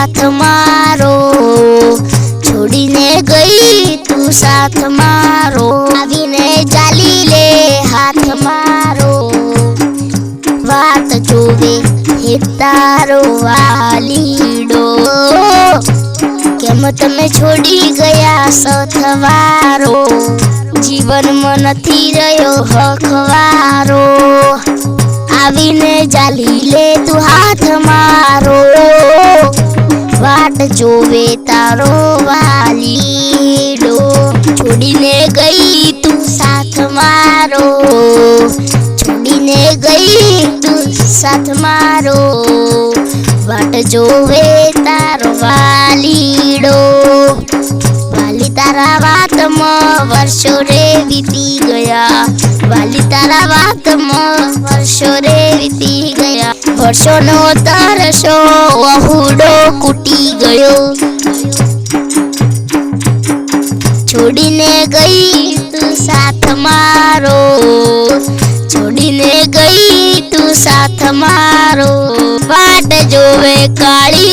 साथ मारो, छोड़ीने गई तू साथ मारो, आवीने जाली ले हाथ मारो, वाट जोवे हे तारो वालीडो, केम तमे छोड़ी गया सथवारो, जीवन में नथी रह्यो हखवारो, आवीने जाली ले तू हाथ मारो, वाट जोवे तारो वालीडो, छोड़ीने गई तू साथ मारो, छोड़ीने गई तू साथ मारो, वाट जोवे तारो वालीडो, वाली तारा वात में वर्षो रे बीती गया, वाली तारा वात में वर्षो रे बीती गया, वर्षो नो तरसो वहुडो कूटी गयो, छोड़ीने गई तू साथ मारो, छोड़ीने गई तू साथ मारो, वाट जोवे काली